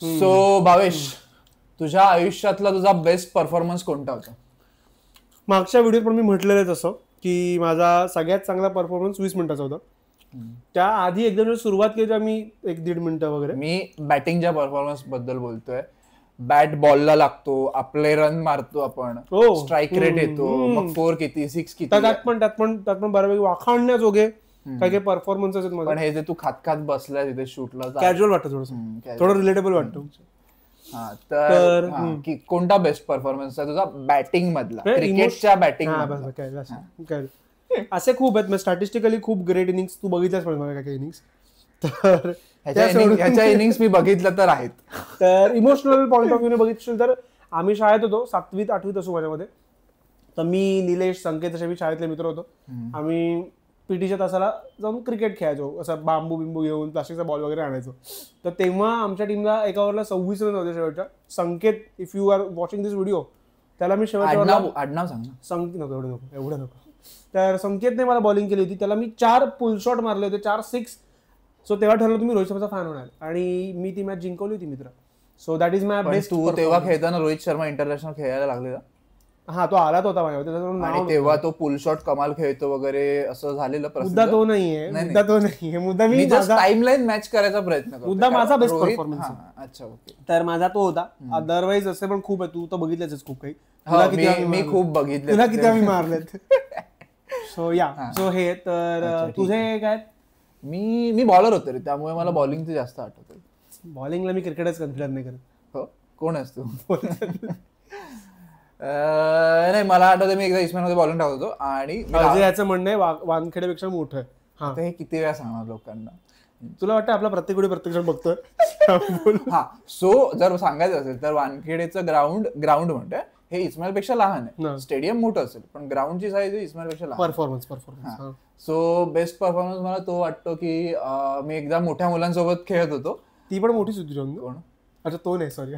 So Bhavesh, तुझ्या आयुष्यातला तुझा बेस्ट परफॉर्मन्स कोणता होता? मागच्या व्हिडिओत पण मी म्हटलेलं तसं की माझा सगळ्यात चांगला परफॉर्मन्स 20 मिनिटाचा होता. त्या आधी एकदम सुरुवात केली तर मी 1-1.5 मिनिटं वगैरे. मी बॅटिंगच्या परफॉर्मन्स बद्दल बोलतोय. बॅट बॉलला लागतो, आपले रन मारतो आपण, स्ट्राईक रेट येतो, मग 4 किती 6 किती, त्यात पण बऱ्यापैकी वाखाणण्याजोगे काही परफॉर्मन्सेस आहेत. पण हे जे तू खात बसलाय तिथे शूटला, कॅज्युअल वाटतं, थोडं रिलेटेबल वाटतं. तर कोणता बेस्ट परफॉर्मन्स आहे तुझा बॅटिंग मधला, क्रिकेटच्या बॅटिंग? असे खूप आहेत. स्टॅटिस्टिकली खूप ग्रेट इनिंग्स तू बघितल्यास पण काही इनिंग्स, तर ह्याच्या इनिंग्स मी बघितलं तर आहेत. तर इमोशनल पॉईंट ऑफ व्ह्यूने बघितलं तर आम्ही शाळेत होतो, 7वीत 8वीत असो माझ्यामध्ये. तर मी, निलेश, संकेत असे मी शाळेतले मित्र होतो. आम्ही पीटीच्या तासाला जाऊन क्रिकेट खेळायचो, असं बांबू बिंबू घेऊन प्लास्टिकचा बॉल वगैरे आणायचो. तर तेव्हा आमच्या टीमला एका ओव्हरला 26 रन होते शेवटच्या. Sanket, if you are watching this video, त्याला मी शेवटच्या आडनाव सांग. संकेत एवढं नको. तर संकेतने मला बॉलिंग केली होती, त्याला मी 4 पुल शॉट मारले होते, 4 6. सो तेव्हा ठरलं तुम्ही रोहित शर्माचा फॅन होणार, आणि मी ती मॅच जिंकवली होती मित्र. So that is my best. तू तेव्हा खेळताना रोहित शर्मा इंटरनॅशनल खेळायला लागलेला? हा, तो आलाच होता माझ्यावर. आणि तेव्हा तो पुल शॉट कमाल खेळतो वगैरे असं झालेलं. मुद्दा तो नाहीये, मुद्दा मी टाइमलाईन मॅच करायचा प्रयत्न करतो. मुद्दा माझा बेस्ट परफॉर्मन्स. अच्छा, ओके. तर माझा तो होता. अदरवाईज असे पण खूप आहे, तू तर बघितलेच खूप काही. मी खूप बघितले, तुला किती आम्ही मारलेत. सो हे. तर तुझे काय? मी बॉलर होतो रे, त्यामुळे मला बॉलिंगचं जास्त आठवतं. बॉलिंगला मी क्रिकेटच कन्सिडर नाही करत. हो, कोण असतो? नाही, मला आठवतं मी एकदा इस्मानमध्ये बॉलिंग टाकत होतो, आणि याचं म्हणणं आहे वानखेडेपेक्षा मोठं आहे. हा, हे किती वेळा सांगणार लोकांना? तुला वाटतं आपला प्रत्येक वेळी प्रत्येक जण बघतोय? हा, सो जर सांगायचं असेल तर वानखेडेचं ग्राउंड म्हणतोय, हे इस्माइलपेक्षा लहान आहे. स्टेडियम मोठं असेल पण ग्राउंडची साईज इस्माइलपेक्षा लहान. परफॉर्मन्स. सो बेस्ट परफॉर्मन्स मला तो वाटतो की मी एकदा मोठ्या मुलांसोबत खेळत होतो. ती पण मोठीच होती. कोण? अच्छा, तो नाही, सॉरी.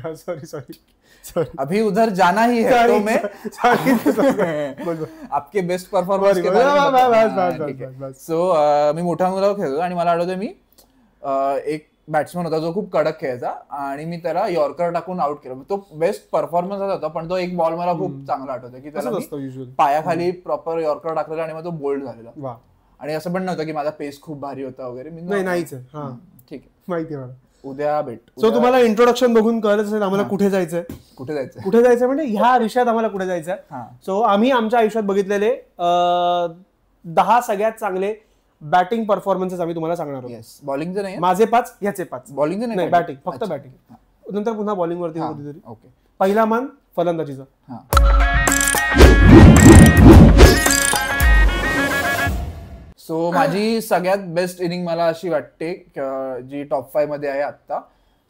अभी उधर जाना ही है तो मैं आपके बेस्ट परफॉर्मन्स के बारे में. सो मी मोठ्या मुलावर खेळतो, आणि मला आठवतं मी एक बॅट्समन होता जो खूप कडक खेळायचा, आणि मी त्याला यॉर्कर टाकून आउट केलं. तो बेस्ट परफॉर्मन्स होता, पण तो एक बॉल मला खूप चांगला आठवतो की त्याला पायाखाली प्रॉपर यॉर्कर टाकलेला आणि मग तो बोल्ड झालेला. आणि असं पण नव्हतं की माझा पेस खूप भारी होता वगैरे. नाहीच. ठीक आहे, माहिती आहे मला. उद्या भेट. सो तुम्हाला इंट्रोडक्शन बघून कळत असेल आम्हाला कुठे जायचंय म्हणजे ह्या विषयात आम्हाला कुठे जायचंय. सो आम्ही आमच्या आयुष्यात बघितलेले 10 सगळ्यात चांगले बॅटिंग परफॉर्मन्सेस आम्ही तुम्हाला सांगणार आहोत. बॉलिंगचं नाही, माझे 5, ह्याचे 5. बॉलिंगचं नाही, बॅटिंग, फक्त बॅटिंग. नंतर पुन्हा बॉलिंग वरती कधीतरी. ओके. पहिला मान फलंदाजीचा. सो माझी सगळ्यात बेस्ट इनिंग मला अशी वाटते जी टॉप 5 मध्ये आहे आता.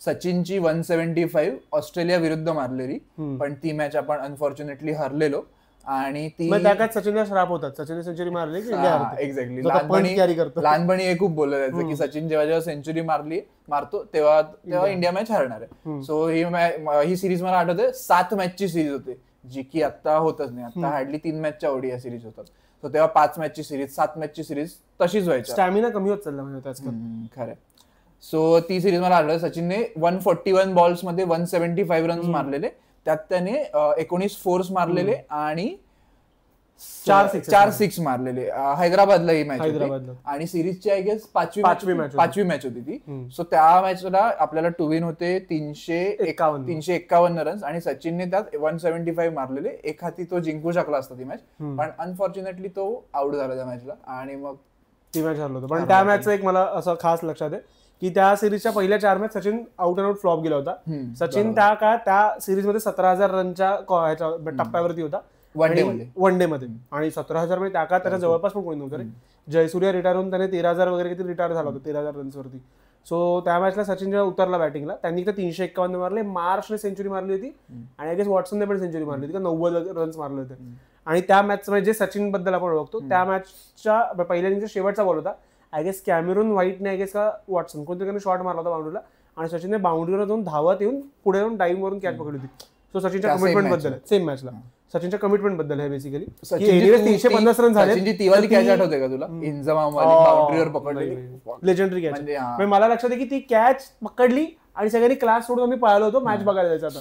सचिनची 175 ऑस्ट्रेलिया विरुद्ध मारलेली, पण ती मॅच आपण अनफॉर्च्युनेटली हरलेलो. आणि ती त्यात सचिनला श्राप होतात, सचिन सेंचुरी मारली. एक्झॅक्टली. लहानपणी हे खूप बोललं जायचं की सचिन जेव्हा सेंचुरी मारतो तेव्हा इंडिया मॅच हरणार आहे. सो ही सिरीज मला आठवते 7 मॅचची सिरीज होते, जी की आता होतच नाही. आता हार्डली 3 मॅचच्या ओडीआय सिरीज होतात. सो तेव्हा 5 मॅचची सिरीज, 7 मॅचची सिरीज तशीच व्हायची. स्टॅमिना कमी होत चालला खरं. सो ती सिरीज मला आठवलं, सचिनने 141 बॉल्स मध्ये 175 रन्स मारलेले. त्यात त्याने 19 फोर्स मारलेले आणि 4 6 मारलेले. हैदराबादला ही मॅच होती, आणि सिरीजची आय गेस 5वी मॅच होती ती. सो त्या मॅचला आपल्याला 2 विन होते, 351 रन्स, आणि सचिनने त्यात 175 मारलेले. एक हाती तो जिंकू शकला असता ती मॅच, पण अनफॉर्च्युनेटली तो आउट झाला त्या मॅचला, आणि मग ती मॅच हरलो होतो. पण त्या मॅचचं एक मला असं खास लक्षात आहे की त्या सिरीजच्या पहिल्या 4 match Sachin out and out flop गेला होता. सचिन त्या काळात त्या सिरीजमध्ये 17,000 रनच्या टप्प्यावरती होता वन डे मध्ये. आणि 17,000 म्हणजे त्या काळात त्याच्या जवळपास पण कोणी नव्हतं रे. जयसूर्या रिटायर होऊन त्याने 13,000 वगैरे किती रिटायर झाला होता, 13,000 रन्सवरती. सो त्या मॅचला सचिन जेव्हा उतरला बॅटिंगला, त्यांनी 351 मारले. मार्शने सेंचुरी मारली होती, आणि आय गेस वॉटसनने पण सेंचुरी मारली होती, 90 रन्स मारले होते. आणि त्या मॅच म्हणजे जे सचिन बद्दल आपण ओळखतो, त्या मॅचच्या पहिल्या इनिंगचा शेवटचा बॉल होता. आय गेस कॅमेरून व्हाईटने आय गेस का वॉटसन कोणत्या शॉट मारला होता बाउंड्रीला, आणि सचिनने बाउंड्रीवर जाऊन धावत येऊन पुढे जाऊन डाईव्ह वरून कॅच पकडली होती. सो सचिनच्या कमिटमेंट बद्दल, सेम मॅचला सचिनच्या कमिटमेंट बद्दल आहे बेसिकली. 350 रन झाले. कॅच आठवते का तुला? इंजमामवाली बाउंड्रीवर पकडलेली लेजेंडरी कॅच. मला लक्षात आहे की ती कॅच पकडली आणि सगळ्यांनी क्लास सोडून आम्ही पळालो होतो मॅच बघायला जायचं आता.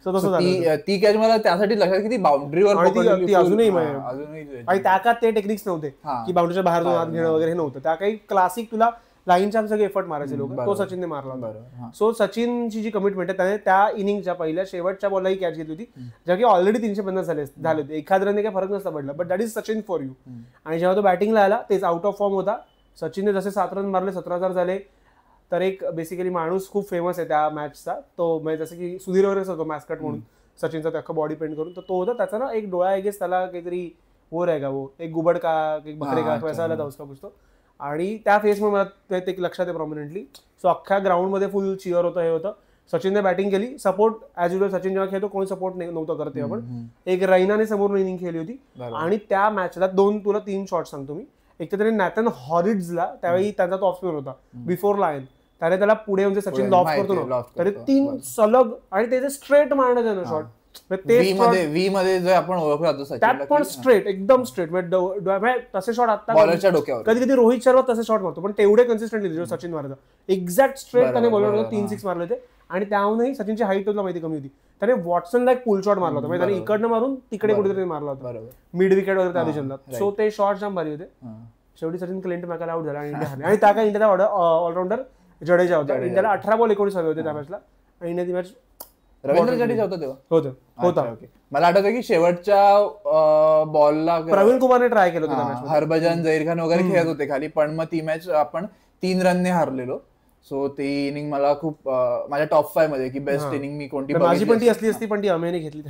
सो तसं झालं. ती कॅच मला त्यासाठी लक्षात की ती बाउंड्रीवर ती अजूनही आणि त्या काळात ते टेक्निक्स नव्हते की बाउंड्रीच्या बाहेर जाऊन हात घेणं वगैरे हे नव्हतं. त्या काही क्लासिक तुला लाईनच्या सगळे एफर्ट मारायचे लोक, तो सचिनने मारला. सो सचिनची जी कमिटमेंट आहे त्याने त्या इनिंगच्या पहिल्या शेवटच्या बॉललाही कॅच घेतली होती, ज्या की ऑलरेडी 350 झाले होते. एखाद रनने काही फरक नसता पडला, but that is Sachin for you. आणि जेव्हा तो बॅटिंगला आला तेच आउट ऑफ फॉर्म होता. सचिनने जसे 7 रन मारले 17,000 झाले. तर एक बेसिकली माणूस खूप फेमस आहे त्या मॅचचा, तो म्हणजे जसं की सुधीर वगैरेच होतो मॅस्कट म्हणून सचिनचा त्या बॉडी पेंट करून, तर तो होता त्याचा ना एक डोळा गेस त्याला काहीतरी वो रहेगा वो एक गुबड का एक बकरे का वैसा आला था उसका कुछ तो. आणि त्या फेसमुळे मला ते लक्षात आहे प्रॉमिनंटली. सो अख्ख्या ग्राउंडमध्ये फुल चिअर होतं, हे होतं. सचिनने बॅटिंग केली, सपोर्ट ॲज युजल सचिन जेव्हा खेळतो कोणी सपोर्ट नव्हतं करते आपण. एक रैनाने समोरून इनिंग खेळली होती आणि त्या मॅचला तुला 3 शॉट सांगतो मी. एक तर त्याने नॅथन हॉरिड्सला, त्यावेळी त्यांचा तो ऑफ स्पिनर होता बिफोर लायन, त्याने त्याला पुढे म्हणजे सचिन लॉफ करतो ना, तरी 3 सलग आणि त्याचे स्ट्रेट मारणं त्यानं शॉट. आपण ओळखतो त्यात पण स्ट्रेट, एकदम स्ट्रेट. तसे शॉट आता कधी कधी रोहित शर्मा तसे शॉट मारतो, पण तेवढे कन्सिस्टंटली सचिन मारतो एक्झॅक्ट स्ट्रेट. त्याने बॉलर 3 6 मारले होते. आणि त्याहूनही सचिनची हाईट तुला माहिती कमी होती, त्याने वॉटसनला एक पुल शॉट मारला होता, म्हणजे त्याने इकडनं मारून तिकडे कुठेतरी मारला होता मिड विकेट वगैरे त्या दिशेला. सो ते शॉट जाम भारी होते. शेवटी सचिन क्लिंट मॅकाला आउट झाला आणि इंडिया हरली. आणि त्या काय इंडियाचा ऑलराऊंडर जडेजा होता. इंडियाला 18 बॉल 19 हवे होते त्या मॅचला आणि इंडिया ती मॅच रवींद्र जडेजा होता तेव्हा होता. मला आठवतं की शेवटच्या बॉलला प्रवीण कुमारने ट्राय केलं होतं, हरभजन झहीर खान वगैरे खेळत होते खाली, पण मग ती मॅच आपण 3 रनने हारलेलो. सो ती इनिंग मला खूप माझ्या टॉप 5 मध्ये की बेस्ट इनिंग मी कोणती माझी पण ती असली असती, पण ती अमेने घेतली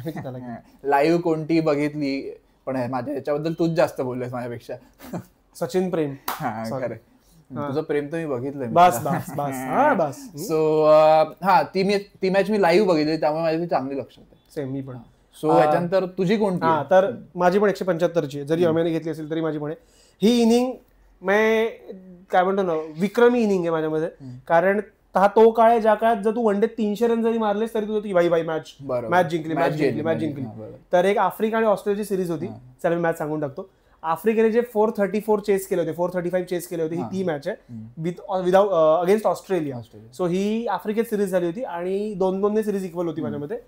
लाईव्ह कोणती बघितली. पण माझ्या याच्याबद्दल तूच जास्त बोललेस माझ्यापेक्षा. सचिन प्रेम खरं, तुझं प्रेम तर मी बघितलंय. बस. सो ती मॅच मी लाईव्ह बघितली, त्यामुळे माझी ती चांगली लक्षात आहे. सेम मी पण. सो याच्यानंतर तुझी कोणती? तर माझी पण 175ची, जरी अमेने घेतली असेल तरी माझी पण आहे ही इनिंग. काय म्हणतो ना, विक्रमी इनिंग आहे माझ्यामध्ये. कारण हा तो काळ आहे ज्या काळात जर तू वन डे 300 रन जरी मारलेस तरी तुझं बाई मॅच जिंकली. तर एक आफ्रिका आणि ऑस्ट्रेलियाची सिरीज होती. चला मी मॅच सांगून टाकतो. आफ्रिकेने जे 434 चेस केले होते, 435 चेस केले होते, ही ती मॅच आहे विदाउट अगेन्स्ट ऑस्ट्रेलिया. सो ही आफ्रिकेत सिरीज झाली होती आणि 2-2 सिरीज इक्वल होती माझ्यामध्ये.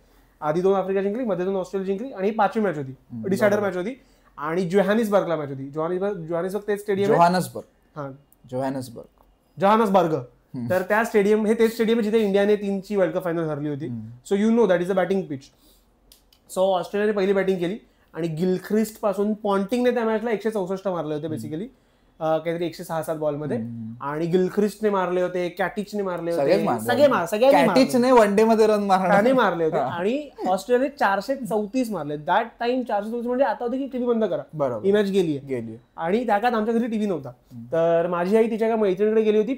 आधी 2 आफ्रिका जिंकली, मध्ये 2 ऑस्ट्रेलिया जिंकली आणि 5वी मॅच होती, डिसायडर मॅच होती आणि जोहानिसबर्गला मॅच होती. जोहानिसबर्ग तेच स्टेडियम, जोहानसबर्ग. तर त्या स्टेडियम हे तेच स्टेडियम जिथे इंडियाने 3ची वर्ल्ड कप फायनल हरली होती. So you know that is a batting pitch. So ऑस्ट्रेलियाने पहिली बॅटिंग केली आणि गिलख्रिस्ट पासून पॉन्टिंगने त्या मॅचला 164 मारले होते बेसिकली, काहीतरी 106-7 बॉलमध्ये. आणि गिलख्रिस्टने मारले होते, कॅटिचने मारले होते, सगळ्यांनी वन डे मध्ये रन मारले होते. आणि ऑस्ट्रेलियाने 434 मारले. दॅट टाइम 434 म्हणजे आता होते की टीव्ही बंद करा, ही मॅच गेली. आणि त्या काळात आमच्या घरी टीव्ही नव्हता. तर माझी आई तिच्या मैत्रिणीकडे गेली होती.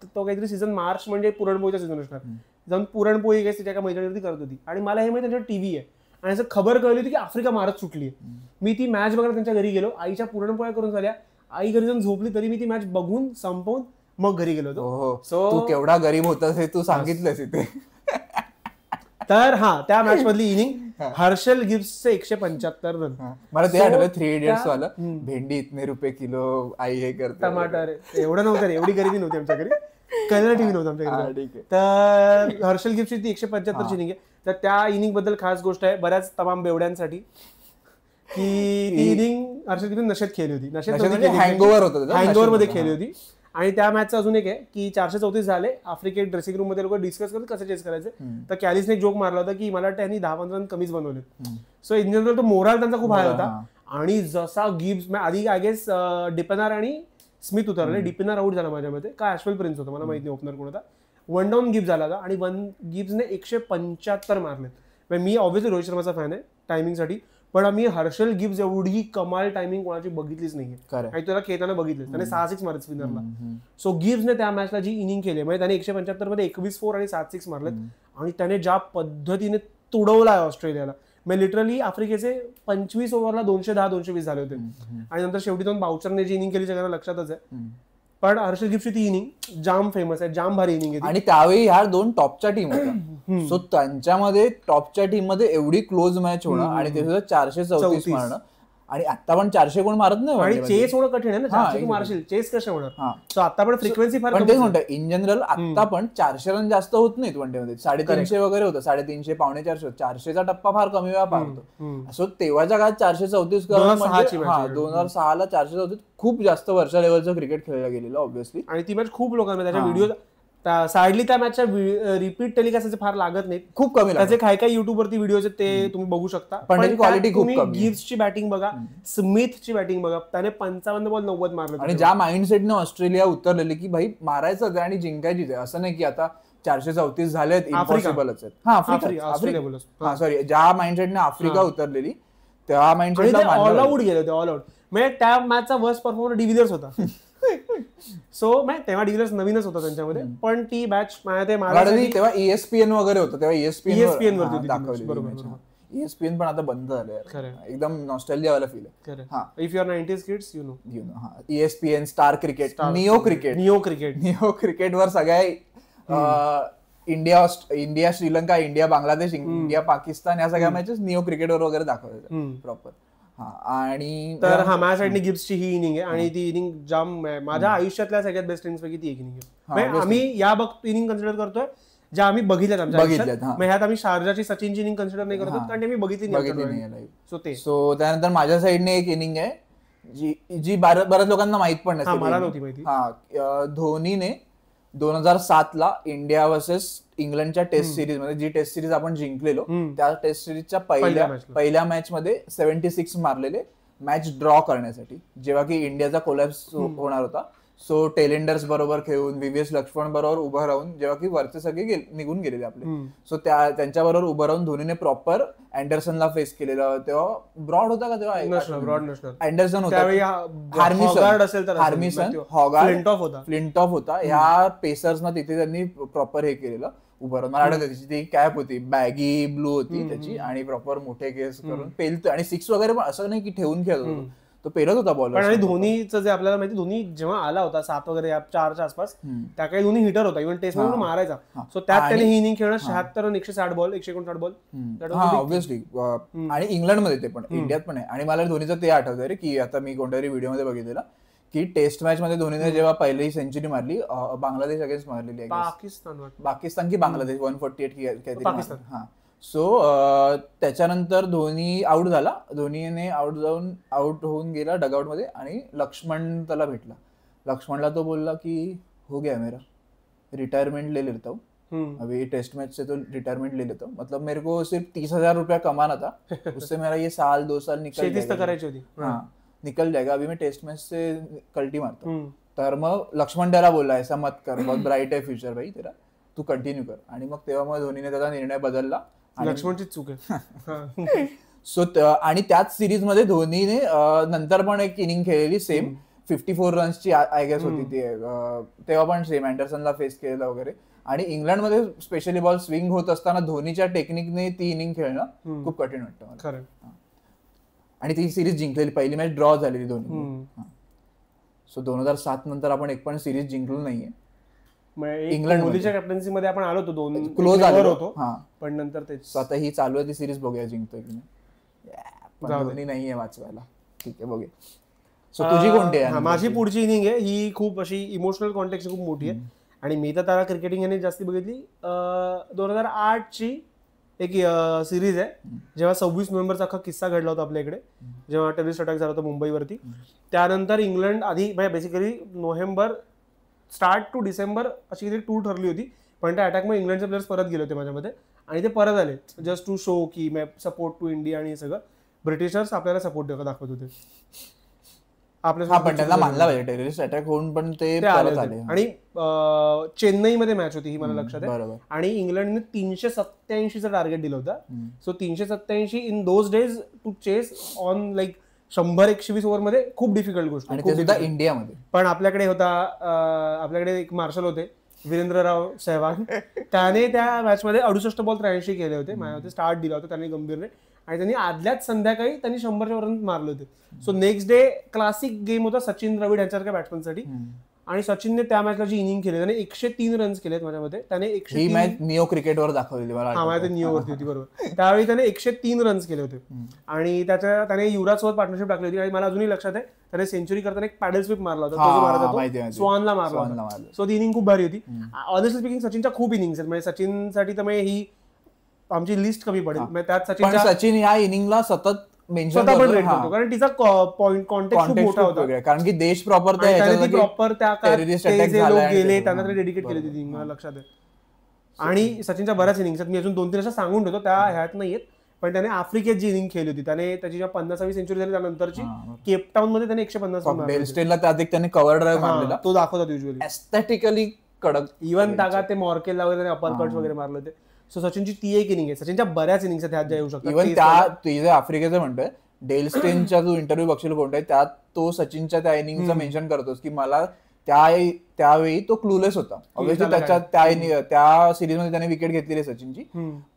तो काहीतरी सीझन मार्च म्हणजे पुरणपोळीचा सीझन असणार, जाऊन पुरणपोळी काही तिच्या मैत्रिणीवरती करत होती. आणि मला हे माहिती त्यांच्यावर टीव्ही आहे आणि असं खबर कळली होती की आफ्रिका मारत सुटली. मी ती मॅच बघायला त्यांच्या घरी गेलो. आईच्या पुरणपोळ्या करून झाल्या, आई घरी जाऊन झोपली, तरी मी ती मॅच बघून संपवून मग घरी गेलो होतो. सो केवढा गरीब होतास हे तू सांगितलंस इथे. तर त्या मॅच मधली इनिंग हर्षल गिब्सचे 175 रन. मला ते आठवलं 3 इडियट्स वाला, भेंडी इतने रुपये किलो, आई हे करते, टमाटर. एवढं नव्हतं, एवढी गरिबी नव्हती आमच्या घरी, कळलं टीव्ही नव्हतं आमच्या घरी. तर हर्षल गिब्सची ती 175ची इनिंग आहे. तर त्या इनिंग बद्दल खास गोष्ट आहे बऱ्याच तमाम बेवड्यांसाठी की ती इनिंग हर्षल गिब्सने नशेत खेळली होती. हँगओव्हर मध्ये खेळली होती. आणि त्या मॅचचं अजून एक आहे की 434 झाले. आफ्रिकेट ड्रेसिंग रूम मध्ये लोक डिस्कस करतात कसं चेस करायचं. तर कॅलिसने एक जोक मारला होता की मला त्यांनी 10-15 रन कमीच बनवले. सो इन जनरल तो मोराल त्यांचा खूप हाय होता. आणि जसा गिब्स आधी आय गेस डिपेनर आणि स्मिथ उतरले, डिपेनर आउट झाला माझ्यामध्ये, का ॲशवेल प्रिन्स होता मला माहिती नाही ओपनर कोण होता. 1 डाऊन गिब्स झाला होता आणि गिब्सने 175 मारले. मी ऑब्व्हियसली रोहित शर्माचा फॅन आहे टायमिंगसाठी, पण आम्ही हर्षल गिब्स एवढी कमाल टायमिंग कोणाची बघितलीच नाहीये. आणि त्याला खेळताना बघितलं, त्याने 6-6 मारले स्पिनरला. सो गिब्सने त्या मॅचला जी इनिंग केली म्हणजे त्याने 175 मध्ये 21 4 आणि 7-6 मारलेत. आणि त्याने ज्या पद्धतीने तुडवला आहे ऑस्ट्रेलियाला, म्हणजे लिटरली आफ्रिकेचे 25 ओव्हरला 210-220 झाले होते. आणि नंतर शेवटी 2 बाउचरने जी इनिंग केली सगळ्यांना लक्षातच आहे. पण हर्षल गिब्सची ती इनिंग जाम फेमस आहे, जाम भारी इनिंग आहे. आणि त्यावेळी ह्या 2 टॉपच्या टीम होत्या. सो त्यांच्यामध्ये टॉपच्या टीम मध्ये एवढी क्लोज मॅच होणं आणि ते 434 मारणं आणि आता पण 400 कोण मारत नाही आणि चेस होणं कठीण आहे ना, 400 मारशील, चेस कसं होणार. सो आता पण फ्रिक्वेन्सी फार पण तेच म्हणतो इन जनरल आता पण 400 रन जास्त होत नाहीत वन डे मध्ये, 350 वगैरे होतं, 350 450 400चा टप्पा फार कमी वेळा पाहतो. सो तेव्हाच्या काळात 434 2006 ला 434 खूप जास्त वरच्या लेवलचं क्रिकेट खेळलं गेलेलं ऑब्व्हियसली. आणि ती मॅच खूप लोकांना त्याच्या व्हिडिओ साईडली त्या मॅचच्या रिपीट टेलिकास्ट फार लागत नाही, खूप कमी. त्याचे काही युट्यूब वरती व्हिडिओ आहेत ते तुम्ही बघू शकता, पण त्याची क्वालिटी खूप कमी. गिव्सची बॅटिंग बघा, स्मिथची बॅटिंग बघा, त्याने 55 बॉल 90 मारले. आणि ज्या माइंडसेटने ऑस्ट्रेलिया उतरलेली की भाई मारायचं आणि जिंकायची, असं नाही की आता 434 झालेत इम्पॉसिबलच आहेत. सॉरी, ज्या माइंडसेटने आफ्रिका उतरलेली त्या माइंडसेटला ऑल आउट गेले होते, ऑल आउट. म्हणजे त्या मॅचचा वर्स्ट परफॉर्मर डिव्हिलियर्स होता. सो तेव्हा डिव्हिलियर्स नवीनच होता त्यांच्यामध्ये, पण ती मॅच तेव्हा ESPN वगैरे होतं, तेव्हा ESPN वरती दाखवली. ESPN पण आता बंद झालंय, एकदम नॉस्टॅल्जिया वाला फील आहे. If you are 90s kids you know ESPN, star cricket, neo cricket वर सगळ्या India Sri Lanka, India Bangladesh, India Pakistan या सगळ्या मॅचेस निओ क्रिकेटवर वगैरे दाखवतात प्रॉपर. आणि तर माझ्यासाठी गिब्सची ही इनिंग आहे, आणि ती इनिंग जाम माझ्या आयुष्यातल्या सगळ्यात बेस्ट इनिंग्स पैकी ती एक इनिंग आहे. आम्ही या इनिंग कन्सिडर करतोय ज्या आम्ही बघितल्यात आमच्या आयुष्यात. ह्यात आम्ही शारजाची सचिनची इनिंग कन्सिडर नाही करतो, कारण आम्ही बघितली नाही. सो त्यानंतर माझ्या साईडने एक इनिंग आहे जी बऱ्याच लोकांना माहित पण नसते, मला नव्हती माहिती. धोनीने 2007 ला इंडिया वर्सेस इंग्लंडच्या टेस्ट सिरीज मध्ये, जी टेस्ट सिरीज आपण जिंकलेलो, त्या टेस्ट सिरीजच्या पहिल्या मॅच मध्ये 76 मारलेले मॅच ड्रॉ करण्यासाठी, जेव्हा की इंडियाचा कोलॅप्स होणार होता. सो टेलेंडर्स बरोबर खेळून, VVS लक्ष्मण बरोबर उभं राहून, जेव्हा की वरचे सगळे निघून गेलेले आपले, सो त्यांच्याबरोबर उभं राहून धोनीने प्रॉपर अँडरसनला फेस केलेलं. तेव्हा ब्रॉड होता का तेव्हा? अँडरसन होता, हार्मिसन, हॉगार्ड, फ्लिंटॉफ होता. या पेसर्सना तिथे त्यांनी प्रॉपर हे केलेलं उभं राहून. मला आठवतं त्याची ती कॅप होती, बॅगी ब्लू होती त्याची, आणि प्रॉपर मोठे केस करून पेलतं, आणि 6 वगैरे पण असं नाही की ठेवून खेळत होतो, तो पेरत होता बॉलर. आणि धोनीचं जे आपल्याला माहिती, धोनी जेव्हा आला होता 7 वगैरे 4च्या आसपास, त्या काही धोनी हिटर होता, इव्हन टेस्ट मध्ये मारायचा. सो त्यात त्याने ही इनिंग खेळणं 76 रन, 160 बॉल, 159 बॉल, ऑब्व्हियसली. आणि इंग्लंडमध्ये ते पण, इंडियात पण आहे. आणि मला धोनीचं ते आठवतं रे, की आता मी कोणत्यातरी व्हिडिओ मध्ये बघितलेला की टेस्ट मॅच मध्ये धोनीने जेव्हा पहिली सेंचुरी मारली, बांगलादेश अगेन्स्ट मारलेली आहे, पाकिस्तान की बांगलादेश, 148 की काहीतरी. सो त्याच्यानंतर धोनी आउट झाला, धोनीने आउट होऊन गेला डगआउट मध्ये, आणि लक्ष्मण त्याला भेटला. लक्ष्मणला तो बोलला की हो गया मेरा, रिटायरमेंट ले लेता हूँ, अभी टेस्ट मैच से तो रिटायरमेंट ले लेता हूँ, मतलब मेरे को सिर्फ 30,000 रुपया कमाना था, उससे मेरा ये 2 साल निकल जाएगा, अभी मैं टेस्ट मैच से कल्टी मारता हूँ. तर मग लक्ष्मण त्याला बोलला ऐसा मत कर, बहुत ब्राइट है फ्युचर भाई तेरा, तू कंटिन्यू कर. आणि मग तेव्हा मग धोनीने त्याचा निर्णय बदलला. लक्ष्मणची चूक आहे. सो आणि त्याच सिरीज मध्ये धोनीने नंतर पण एक इनिंग खेळलेली सेम 54 रन्सची आय गेस होती ती, तेव्हा पण सेम अँडरसनला फेस केलेलं वगैरे. आणि इंग्लंडमध्ये स्पेशली बॉल स्विंग होत असताना धोनीच्या टेक्निकने ती इनिंग खेळणं खूप कठीण वाटतं मला. आणि ती सिरीज जिंकलेली, पहिली मॅच ड्रॉ झालेली दोन्ही. सो 2007 नंतर आपण एक पण सिरीज जिंकलो नाहीये. इंग्लंड कोहलीच्या कॅप्टन्सी मध्ये आपण आलो होतो, 2 क्लोज आलो होतो, पण नंतर तेच. आता ही चालू आहे ती सिरीज, बघूया जिंकतोय की नाही. नाहीये वाचवायला, ठीक आहे बघूया. सो तुझी कोणती आहे? माझी पुढची इनिंग आहे ही खूप अशी इमोशनल कॉन्टेक्स्ट खूप मोठी आहे, आणि मी तर त्याला क्रिकेटिंग याने जास्ती बघितली. 2008 ची एक सिरीज आहे, जेव्हा 26 नोव्हेंबरचा अख्खा किस्सा घडला होता आपल्या इकडे, जेव्हा टेररिस्ट अटॅक झाला होता मुंबईवरती. त्यानंतर इंग्लंड आधी basically November start to December अशी काहीतरी टूर ठरली होती, पण त्या अटॅकमुळे इंग्लंडचे प्लेयर्स परत गेले होते माझ्यामध्ये, आणि ते परत आले जस्ट टू शो की मैं सपोर्ट टू इंडिया, आणि हे सगळं ब्रिटिशर्स आपल्याला सपोर्ट दाखवत होते. पण त्यांना मानला पाहिजे, टेररिस्ट अटॅक होऊन पण ते परत आले. आणि चेन्नईमध्ये मॅच होती ही, मला लक्षात आहे. आणि इंग्लंडने 387चं टार्गेट दिलं होतं. So 387 in those days to chase on like 100-120 ओव्हरमध्ये खूप डिफिकल्ट गोष्ट, आणि ते सुद्धा इंडियामध्ये. पण आपल्याकडे एक मार्शल होते वीरेंद्रराव सहवाग, त्याने त्या मॅचमध्ये 68 बॉल 83 केले होते. माझ्यामध्ये स्टार्ट दिला होता त्यांनी गंभीरने, आणि त्यांनी आदल्याच संध्याकाळी त्यांनी 100च्या रन मारले होते. So next day classic game होता सचिन द्रविड यांच्यासारख्या बॅट्समनसाठी. आणि सचिनने त्या मॅचला जी इनिंग केली त्याने 103 रन्स केलेत माझ्यामध्ये. त्याने 103 ही मॅच निओ क्रिकेटवर दाखवलेली मला. हा माझ्या निओवरती होती बरोबर. त्यावेळी त्याने 103 रन्स केले होते आणि त्याने युवराज सोबत पार्टनरशिप टाकली होती. आणि मला अजूनही लक्षात आहे त्याने सेंचुरी करताना एक पॅडल स्वीप मारला होता, तो जो मारत होता स्वानला मारला होता. सो ती इनिंग खूप भारी होती. ऑनेस्टली स्पीकिंग सचिनच्या खूप इनिंग्स आहेत, म्हणजे सचिनसाठी तर ही आमची लिस्ट कमी पडेल. त्यात सचिन या इनिंगला सतत स्वतः पण रेट करतो कारण तिचा कॉन्टेक्स्ट खूप मोठा होता. कारण की देश प्रॉपर त्या गेले त्यांना तरी डेडिकेट केली होती मला लक्षात आहे. आणि सचिनच्या बऱ्याच इनिंग्स मी अजून 2-3 अशा सांगून ठेवतो, त्या ह्यात नाहीयेत. पण त्याने आफ्रिकेत जी इनिंग खेळली होती त्याने त्याची 50वी सेंचुरी झाली त्यानंतरची केपटाऊन मध्ये त्याने 150 त्याने कव्हर ड्राईव्ह मारलेला, तो दाखवतात युजली एस्थेटिकली कडक. इव्हन त्याला ते मॉर्केलला वगैरे त्याने अपर कट्स वगैरे मारले होते. सो सचिनची ती एक इनिंग आहे. सचिनच्या बऱ्याच इनिंग्स आहेत ज्या येऊ शकतात. इव्हन त्या जे आफ्रिकेचं म्हणतोय डेल स्टेनचा जो इंटरव्ह्यू बघशील कोणता त्यात तो सचिनच्या त्या इनिंगचा मेन्शन करतोस की मला त्यावेळी तो क्लूलेस होता. ऑब्व्हियसली त्या सिरीज मध्ये त्याने विकेट घेतलेली सचिनची,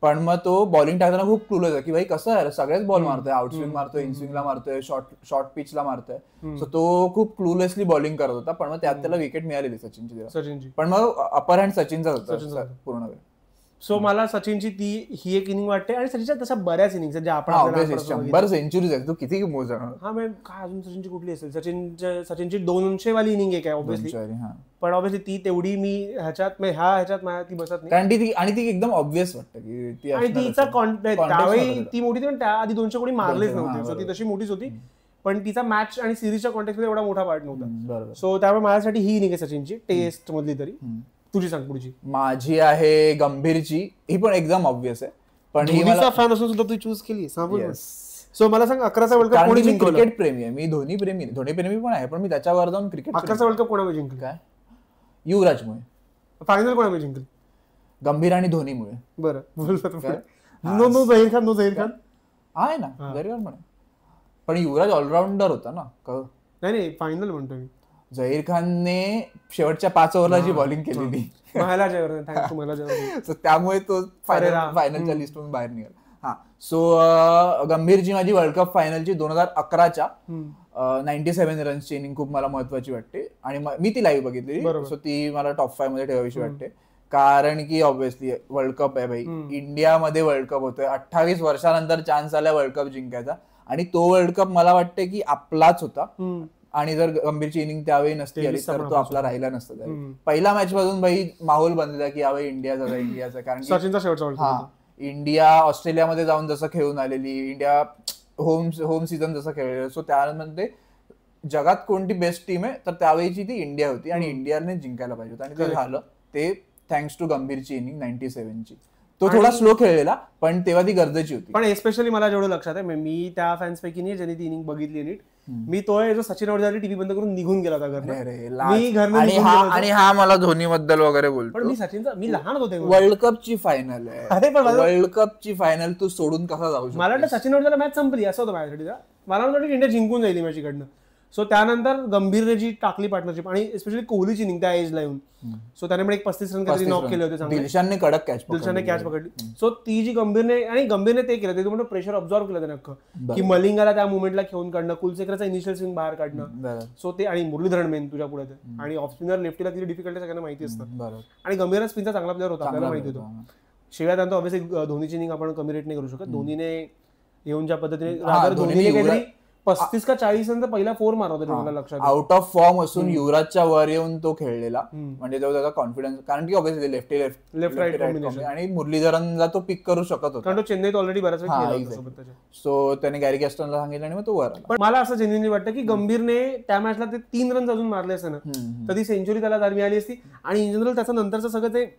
पण मग तो बॉलिंग टाकताना खूप क्लूलेस आहे की भाई कसं आहे सगळेच बॉल मारतोय, आउटस्विंग मारतोय, इनस्विंगला मारतोय, शॉर्ट पिचला मारतोय. सो तो खूप क्लूलेसली बॉलिंग करत होता, पण मग त्यात त्याला विकेट मिळालेली सचिनची. पण मग अपर हँड सचिनचा होता पूर्ण वेळ. सो मला सचिनची ही एक इनिंग वाटते. आणि सचिनच्या तशा बऱ्याच इनिंग्स आहेत ज्या आपण 100 सेंचुरीज आहेत, तू किती मोजणार. हा मग काय अजून सचिनची कुठली असेल, सचिनची 200 वाली इनिंग एक आहे ऑब्व्हियसली, पण ऑब्व्हियसली ती तेवढी मी ह्याच्यात ती बसत नाही. कारण ती एकदम ऑब्व्हियस वाटतं की ती, आणि तिचा त्यावेळी ती मोठी होती, त्या आधी 200 कोणी मारलेच नव्हते, ती तशी मोठीच होती. पण तिचा मॅच आणि सिरीजच्या कॉन्टेक्स्ट मध्ये एवढा मोठा पार्ट नव्हता. सो त्यामुळे माझ्यासाठी ही इनिंग आहे सचिनची टेस्ट मधली तरी. तुझी सांग पुढची. माझी आहे गंभीरची, ही पण एकदम ऑब्व्हियस आहे, पण ही मला फॅन असून सुद्धा तू चूज केली. सो मला सांग 11चा वर्ल्ड कप कोणी जिंकला. क्रिकेट प्रेमी आहे मी, धोनी प्रेमी पण आहे, पण मी त्याच्यावर जाऊन क्रिकेट. 11चा वर्ल्ड कप कोणामुळे जिंकला. काय युवराजमुळे. फायनल कोणामुळे जिंकली. गंभीर आणि धोनीमुळे. बरं नो झहीर खान आहे ना, झहीर खान पण युवराज ऑलराऊंडर होता ना. नाही फायनल म्हणतो मी. झहीर खानने शेवटच्या 5 ओव्हरला जी बॉलिंग केलेली त्यामुळे तो फायनलच्या लिस्टमधून बाहेर निघाला. हा, सो गंभीरची माझी वर्ल्ड कप फायनलची 2011च्या 97 रन्सची इनिंग खूप मला महत्वाची वाटते आणि मी ती लाईव्ह बघितली. सो ती मला टॉप 5 मध्ये ठेवावीशी वाटते, कारण की ऑब्व्हियसली वर्ल्ड कप आहे भाई, इंडियामध्ये वर्ल्ड कप होतोय, 28 वर्षानंतर चान्स आला वर्ल्ड कप जिंकायचा. आणि तो वर्ल्ड कप मला वाटते की आपलाच होता. आणि जर गंभीरची इनिंग त्यावेळी नसती आली तर तो आपला राहिला नसता. पहिल्या मॅच मधून भाई माहोल बनलेला की यावेळी इंडियाचा, कारण की इंडिया ऑस्ट्रेलियामध्ये जाऊन जसं खेळून आलेली, इंडिया होम सीझन जसं खेळलेलं, सो त्यामध्ये जगात कोणती बेस्ट टीम आहे तर त्यावेळीची ती इंडिया होती आणि इंडियाने जिंकायला पाहिजे होतं. आणि ते झालं, ते थँक्स टू गंभीरची इनिंग 97ची. तो थोडा स्लो खेळलेला पण तेव्हा ती गरजेची होती. पण एस्पेशली मला जेवढं लक्षात आहे, मी त्या फॅन्स पैकी नाही ज्यांनी ती इनिंग बघितली नीट. मी तो जो सचिन वडजारी टीव्ही बंद करून निघून गेला होता घरनं. आणि हा मला धोनी बद्दल वगैरे बोलतो, पण मी सचिनचा मी लहान होते. वर्ल्ड कपची फायनल आहे, वर्ल्ड कपची फायनल तू सोडून कसा जाऊ शकतो. मला वाटतं सचिन वडजाला मॅच संपली असं होतं माझ्यासाठी. मला वाटतं इंडिया जिंकून जाईल मॅच इकडनं. सो त्यानंतर गंभीरने जी टाकली पार्टनरशिप आणि स्पेशली कोहलीची इनिंग त्या एजला येऊन, सो त्याने पण एक 35 रन नॉक केले होते. दिलशानने कॅच पकडली. सो ती जी गंभीरने ते केलं, ते म्हणून प्रेशर ऑब्झॉर्व केलं त्याने अख्खं, की मलिंगाला त्या मुवमेंटला खेळून काढणं, कुलशेखरचा इनिशियल स्विंग बाहेर काढणं. सो ते आणि मुरलीधरन मेन तुझ्या पुढे, आणि ऑफ स्पिनर लेफ्टीला तिची डिफिकल्टी सगळ्यांना माहिती असतं. आणि गंभीर स्पिनचा चांगला प्लेअर होता, आपल्याला माहिती होतं. शिवाय त्यानंतर ऑब्व्हियसली धोनीची इनिंग आपण कमी रेट नाही करू शकत. धोनीने येऊन ज्या पद्धतीने काहीतरी 35 का 40 नंतर पहिला 4 मारला होता मला लक्षात. आउट ऑफ फॉर्म असून युवराजच्या वर येऊन तो खेळलेला, म्हणजे त्याचा कॉन्फिडन्स, कारण की ऑब्व्हियसली लेफ्ट राईट कॉम्बिनेशन आणि मुरलीधरनला तो पिक करू शकत होता, कारण तो चेन्नईत ऑलरेडी बऱ्याच वेळा खेळला होता. सो त्याने गॅरी कॅस्टनला सांगितलं आणि मग तो वर आला. पण मला असं जेन्युइनली वाटतं की गंभीरने त्या मॅचला ते 3 रन्स अजून मारले असते ना तर ती सेंचुरी त्याला मिळाली असती. आणि इन जनरल त्याचं नंतरचं सगळं ते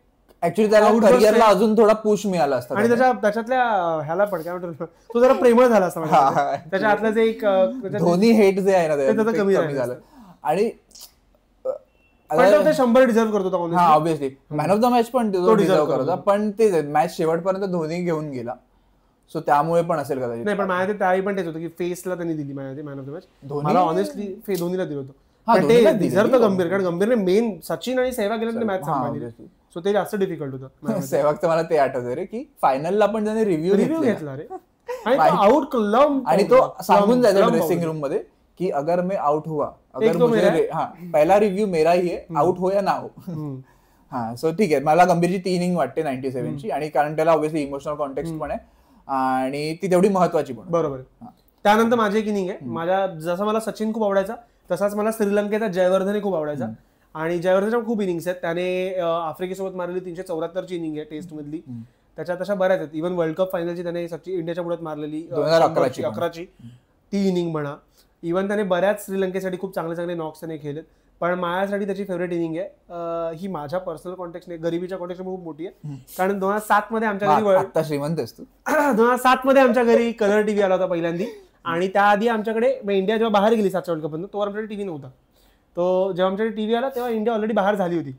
ऍक्च्युअली त्याला करिअरला अजून थोडा पुश मिळाला असता. आणि त्याच्यातल्या ह्याला पण काय म्हणतो, तो जरा प्रेमळ झाला असता. त्याच्या आतलं जे एक धोनी हेट जे आहे ना त्याचं कमी झालं. आणि 100 डिझर्व करत होता obviously, man of the match पण तो डिझर्व करत होता. पण ते मॅच शेवटपर्यंत धोनी घेऊन गेला, सो त्यामुळे पण असेल कदाचित. नाही, पण माझ्या त्यावेळी पण तेच होतं की फेसला त्यांनी दिली माझ्या मॅन ऑफ द मॅच. मला ऑनेस्टली धोनीला दिलं होतं. डिझर्व तर गंभीर, कारण गंभीरने मेन सचिन आणि सेहवाग गेल्यानंतर मॅच सांभाळली, सो ते जास्त डिफिकल्ट होतं. सेहवागचं मला ते आठवतं रे की फायनलला पण त्याने रिव्ह्यू घेतला रे, आणि आउट आणि तो सांगून जायचा ड्रेसिंग रूम मध्ये कि अगर मैं आउट हुआ, अगर मुझे पहला रिव्ह्यू मेरा ही आहे, आउट हो या ना हो. हा, सो ठीक आहे, मला गंभीरची 3 इनिंग वाटते 97ची, आणि कारण त्याला ऑब्व्हियसली इमोशनल कॉन्टेक्स्ट पण आहे आणि ती तेवढी महत्वाची पण. बरोबर. त्यानंतर माझी एक इनिंग आहे, माझ्या जसा मला सचिन खूप आवडायचा तसाच मला श्रीलंकेचा जयवर्धने खूप आवडायचा. आणि जयवर्धनच्या खूप इनिंग्स आहेत. त्याने आफ्रिकेसोबत मारलेली 374ची इनिंग आहे टेस्ट मधली, त्याच्या तशा बऱ्याच आहेत. इव्हन वर्ल्ड कप फायनलची त्याने इंडियाच्या पुढ्यात मारलेली 2011ची ती इनिंग म्हणा. इव्हन त्याने बऱ्याच श्रीलंकेसाठी खूप चांगले चांगले नॉक्स त्याने खेळलेत. पण माझ्यासाठी त्याची फेवरेट इनिंग आहे, ही माझ्या पर्सनल कॉन्टेक्स्ट गरिबीच्या कॉन्टेक्स्ट खूप मोठी आहे. कारण 2007 मध्ये आमच्या घरी श्रीमंत असतो 2007 मध्ये आमच्या घरी कलर टीव्ही आला होता पहिल्यांदा. आणि त्याआधी आमच्याकडे इंडिया जेव्हा बाहेर गेली 7च्या वर्ल्ड कपमधून, तो आमच्याकडे टीव्ही नव्हता. तो जेव्हा आमच्याकडे टीव्ही आला तेव्हा इंडिया ऑलरेडी बाहेर झाली होती.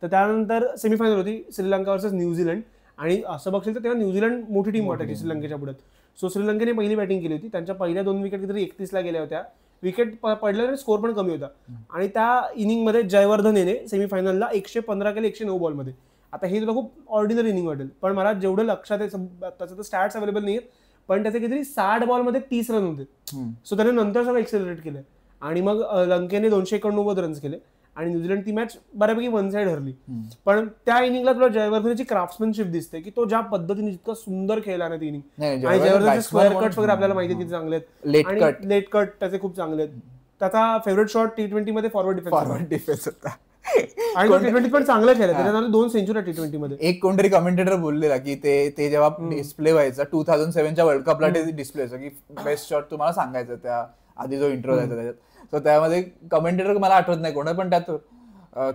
तर त्यानंतर सेमीफायनल होती श्रीलंका वर्सेस न्यूझीलंड, आणि असं बघशील तर तेव्हा न्यूझीलंड मोठी टीम वाटायची श्रीलंकेच्या पुढे. सो श्रीलंकेने पहिली बॅटिंग केली होती, त्यांच्या पहिल्या 2 विकेट किती 31ला गेल्या होत्या, विकेट पडल्याने स्कोर पण कमी होता. आणि त्या इनिंगमध्ये जयवर्धनेने सेमीफायनलला 115 केले 109 बॉलमध्ये. आता हे तुला खूप ऑर्डिनरी इनिंग वाटेल, पण मला जेवढं लक्षात आहे, त्याचं तर स्टॅट्स अवेलेबल नाही आहेत, पण त्याचे किती 60 बॉलमध्ये 30 रन होते. सो त्याने नंतर सगळं एक्सेलरेट केलं, आणि मग लंकेने 289 रन्स केले, आणि न्यूझीलंड ती मॅच बऱ्यापैकी वन साइड हरली. पण त्या इनिंगला तुला जयवर्धनची क्राफ्ट्समॅनशिप दिसते, की तो ज्या पद्धतीने जितकं सुंदर खेळला ना ती इनिंग. आणि जयवर्धनचे स्क्वेअर कट्स वगैरे आपल्याला माहिती किती चांगले आहेत, लेट कट त्याचे खूप चांगले आहेत. त्याचा फेवरेट शॉट T20 मध्ये फॉरवर्ड डिफेन्स होता, आणि T20 पण चांगलं खेळला, त्याच्यात 2 सेंचुरी T20 मध्ये. एक कोणतरी कमेंटेटर बोललेला की ते जेव्हा डिस्प्ले व्हायचा 2007च्या वर्ल्ड कपला ते डिस्प्ले व्हायचं की बेस्ट शॉट तुम्हाला सांगायचं त्या आधी जो इंट्रो जायचा त्याच्यात. सो त्यामध्ये कमेंटेटर मला आठवत नाही कोण, पण त्यात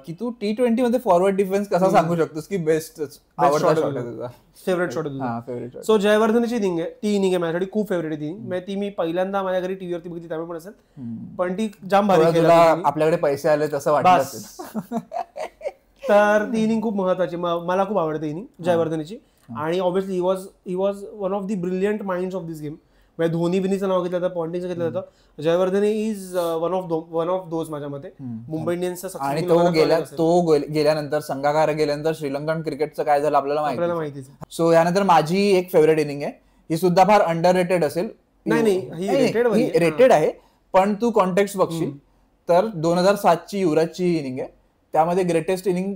की तू T20 मध्ये फॉरवर्ड डिफेन्स कसा सांगू शकतोस की बेस्ट आवडता शॉट आहे तुझा, फेवरेट शॉट. सो जयवर्धनची इनिंग आहे, ती इनिंग आहे माझ्यासाठी खूप फेवरेट इनिंग. ती मी पहिल्यांदा माझ्या घरी टीव्हीवरती बघितली त्यामुळे पण असेल, पण ती जाम भारी. तुला आपल्याकडे पैसे आले तसं वाटलं असेल. तर ती इनिंग खूप महत्वाची, मला खूप आवडते इनिंग जयवर्धनची. आणि obviously he was one of the brilliant minds of this game. म्हणजे धोनी बिनीचं नाव घेतलं जातं, पॉन्टिंगचं घेतलं जातं, Jayewardene is one of those माझ्या मते. मुंबई इंडियन्सचा, आणि तो गेल्यानंतर संघाकार गेल्यानंतर श्रीलंकन क्रिकेटचं काय झालं आपल्याला माहितीच. सो यानंतर माझी एक फेवरेट इनिंग आहे, ही सुद्धा फार अंडर रेटेड असेल. नाही रेटेड आहे, पण तू कॉन्टेक्स्ट बघशील तर 2007ची युवराजची इनिंग आहे. त्यामध्ये ग्रेटेस्ट इनिंग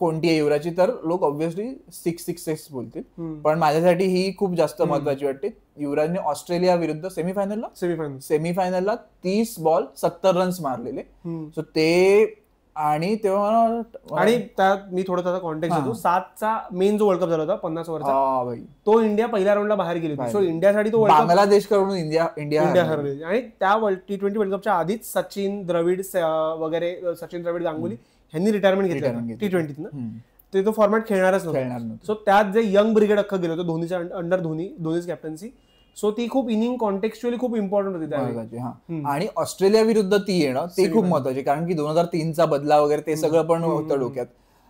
कोणती आहे युवराजची, तर लोक ऑब्व्हियसली 6 बोलतील, पण माझ्यासाठी ही खूप जास्त महत्वाची वाटते. युवराजने ऑस्ट्रेलिया विरुद्ध सेमीफायनलला 30 बॉल 70 रन्स मारलेले. सो ते, आणि तेव्हा आणि त्यात मी थोडं त्याचा कॉन्टेक्स्ट देतो. 7चा मेन जो वर्ल्ड कप झाला होता 50 ओव्हरचा, तो इंडिया पहिल्या राऊंडला बाहेर गेली होती. सो इंडियासाठी तो बांगलादेश कडून इंडिया हरली. आणि त्या T20 वर्ल्ड कपच्या आधीच सचिन द्रविड वगैरे, सचिन द्रविड गांगुली ह्यांनी रिटायरमेंट घेतली T20 ते तो फॉर्मॅट खेळणारच नव्हता. सो त्यात जे यंग ब्रिगेड अख्खं गेलं होतं धोनीच्या अंडर, धोनीच कॅप्टन्सी. सो ती खूप इनिंग कॉन्टेक्स्चुअली खूप इम्पॉर्टंट होती त्यावेळी. आणि ऑस्ट्रेलिया विरुद्ध ती येणं ते खूप महत्वाची, कारण की 2003चा बदला वगैरे ते सगळं पण होतं डोक्यात.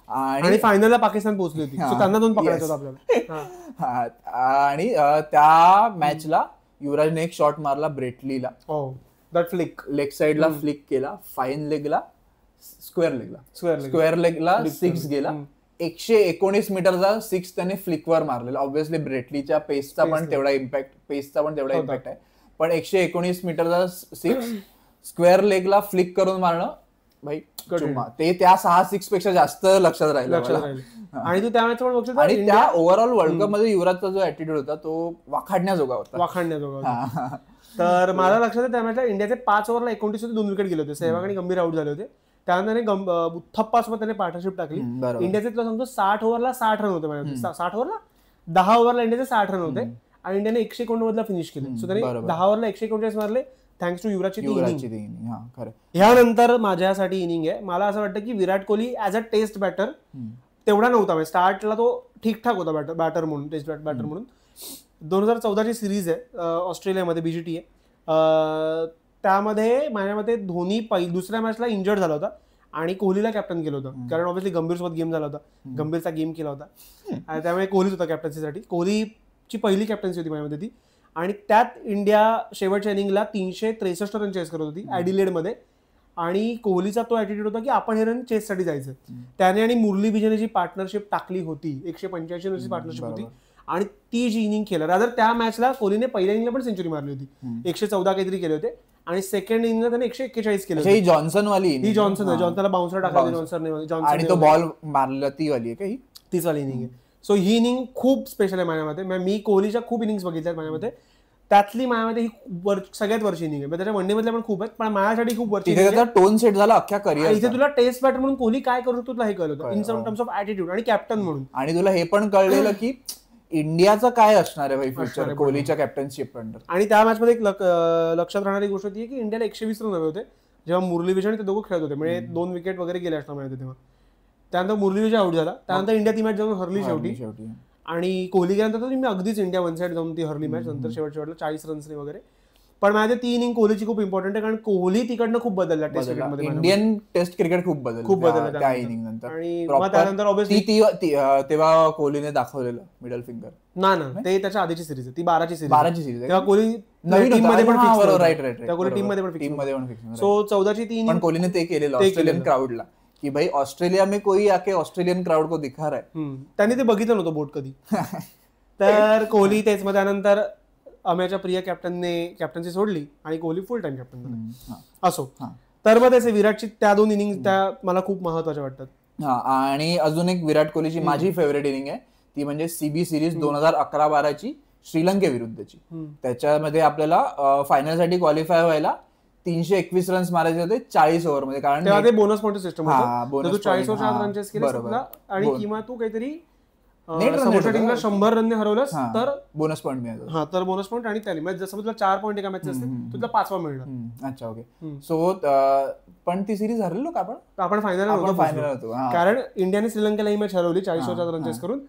आणि फायनलला पाकिस्तान पोहोचली होती, त्यांना 2 पकडायचं होतं आपल्याला. आणि त्या मॅचला युवराजने एक शॉट मारला ब्रेटलीला, दॅट फ्लिक लेग साइडला फ्लिक केला, फाईन लेगला, स्क्वेअर लेगला 6 गेला. 119 मीटरचा 6 त्याने फ्लिकवर मारलेला. ऑब्व्हियसली ब्रेटलीच्या पेसचा पण तेवढा इम्पॅक्ट आहे, पण 119 मीटरचा 6 स्क्वेअर लेगला फ्लिक करून मारणं भाई ते त्या 6 पेक्षा जास्त लक्षात राहिलं. आणि तू त्यावेळेस आणि त्या ओव्हरऑल वर्ल्ड कप मध्ये युवराजचा जो ऍटिट्यूड होता तो वाखाडण्याजोगा होता. तर मला लक्षात आहे त्या मॅचला इंडियाचे 5 ओव्हरला 29 2 विकेट गेले होते. सेहवाग आणि गंभीर आउट झाले होते. त्यानंतर थप्पासोबत त्याने पार्टनरशिप टाकली. इंडियाचे तुला सांगतो 60 ओव्हरला 60 रन होते माझ्या. 60 ओव्हरला 10 ओव्हरला इंडियाचे 60 रन होते, आणि इंडियाने 149 मधला फिनिश केले. सो त्याने 10 ओव्हरला 149 मारले, थँक्स टू युवराजची इनिंग. ह्यानंतर माझ्यासाठी इनिंग आहे, मला असं वाटतं की Virat Kohli as a test batter तेवढा नव्हता. म्हणजे स्टार्टला तो ठीकठाक होता बॅटर म्हणून, टेस्ट बॅटर म्हणून. 2014ची सिरीज आहे ऑस्ट्रेलियामध्ये, BGT आहे. त्यामध्ये माझ्या मते धोनी दुसऱ्या मॅचला इंजर्ड झाला होता, आणि कोहलीला कॅप्टन केलं होतं, कारण ऑब्व्हियसली गंभीर सोबत गेम झाला होता, गंभीरचा गेम केला होता, आणि त्यामुळे कोहलीच होता कॅप्टन्सीसाठी. कोहलीची पहिली कॅप्टन्सी होती माझ्यामध्ये ती. आणि त्यात इंडिया शेवटच्या इनिंगला 363 रन चेस करत होती ॲडिलेडमध्ये. आणि कोहलीचा तो ॲटिट्यूड होता की आपण हे रन चेससाठी जायचं. त्याने आणि मुरली विजयने जी पार्टनरशिप टाकली होती, 185 रनची पार्टनरशिप होती, आणि ती जी इनिंग केलं रादर त्या मॅचला कोहलीने पहिल्या इनिंगला पण सेंचुरी मारली होती, 114 काहीतरी केले होते. आणि सेकंड इनिंगला त्याने 141 केलं. ही जॉन्सन वाली ही जॉन्सनला बाउन्सर टाकला आणि तो बॉल मारला ती वाली आहे का? तीच वाली इनिंग आहे. सो ही इनिंग खूप स्पेशल आहे माझ्यामध्ये. मी कोहलीच्या खूप इनिंग्स बघितल्यात माझ्यामध्ये, त्यातली माझ्यामध्ये ही सगळ्यात वरची इनिंग आहे. त्याच्या वनडे मधल्या पण खूप आहेत, पण माझ्यासाठी खूप वरची. टोन सेट झाला अख्ख्या करिअर. इथे तुला टेस्ट बॅटर म्हणून कोहली काय करू तुला हे कळलं होतं, इन टर्म्स ऑफ ऍटिट्यूड आणि कॅप्टन म्हणून. आणि तुला हे पण कळलेलं की इंडियाचं काय असणार आहे फ्युचर कोहलीच्या कॅप्टनशिप पण. आणि त्या मॅच मध्ये एक लक्षात राहणारी गोष्ट ती की इंडियाला 120 रन हवे होते जेव्हा मुरली विजय आणि ते दोघं खेळत होते. म्हणजे 2 विकेट वगैरे गेले असणार माहिती तेव्हा. त्यानंतर मुरली विजय आउट झाला, त्यानंतर इंडिया ती मॅच जाऊन हरली शेवटी. आणि कोहली गेल्यानंतर मी अगदीच इंडिया वन साईड जाऊन ती हरली मॅच. नंतर शेवटला 40 रन्सने वगैरे. पण माझ्या ती इनिंग कोहलीची खूप इम्पॉर्टंट आहे, कारण कोहली तिकडनं खूप बदलला टेस्ट क्रिकेटमध्ये. इंडियन टेस्ट क्रिकेट खूप बदललं त्या इनिंग नंतर. आणि त्यानंतर ऑब्व्हियसली तेव्हा कोहलीने दाखवलेलं मिडल फिंगर. ना ते त्याच्या आधीची सिरीज आहे, ती 12ची सिरीज. तेव्हा कोहली नवीन टीम मध्ये पण फिक्स. सो 14ची ती पण कोहलीने ते केलेलं ऑस्ट्रेलियन क्राऊडला की भाई ऑस्ट्रेलिया में कोई आके ऑस्ट्रेलियन क्राउड को दिखा रहा है. त्यांनी ते बघितलं नव्हतं बोट कधी. तर कोहली तेच मध्ये त्यानंतर अमेच्या प्रिय कॅप्टनने कॅप्टन्सी सोडली आणि कोहली फुल टाइम कॅप्टन झाला. असो, तर मग त्याचे विराटची त्या 2 इनिंग त्या मला खूप महत्वाच्या वाटतात. आणि अजून एक विराट कोहलीची माझी फेवरेट इनिंग आहे ती म्हणजे सीबी सिरीज 2011-12ची श्रीलंकेविरुद्धची. त्याच्यामध्ये आपल्याला फायनल साठी क्वालिफाय व्हायला 321 रन्स मारायचे होते 40 ओव्हरमध्ये. कारण तेव्हा ते बोनस पॉईंट सिस्टम होतं. तू 40 ओव्हर रन चेस केले आणि किंवा तू काहीतरी समोरच्या टीमला 100 रनने हरवलंस तर बोनस पॉईंट मिळाला. तर बोनस पॉईंट आणि त्याला म्हणजे जसं तुला 4 पॉईंट एका मॅच असते तुला 5वा मिळणार. अच्छा, ओके. सो पण ती सिरीज हरलो का आपण फायनल होतो, कारण इंडियाने श्रीलंकेला ही मॅच हरवली 40 ओव्हर रन चेस करून.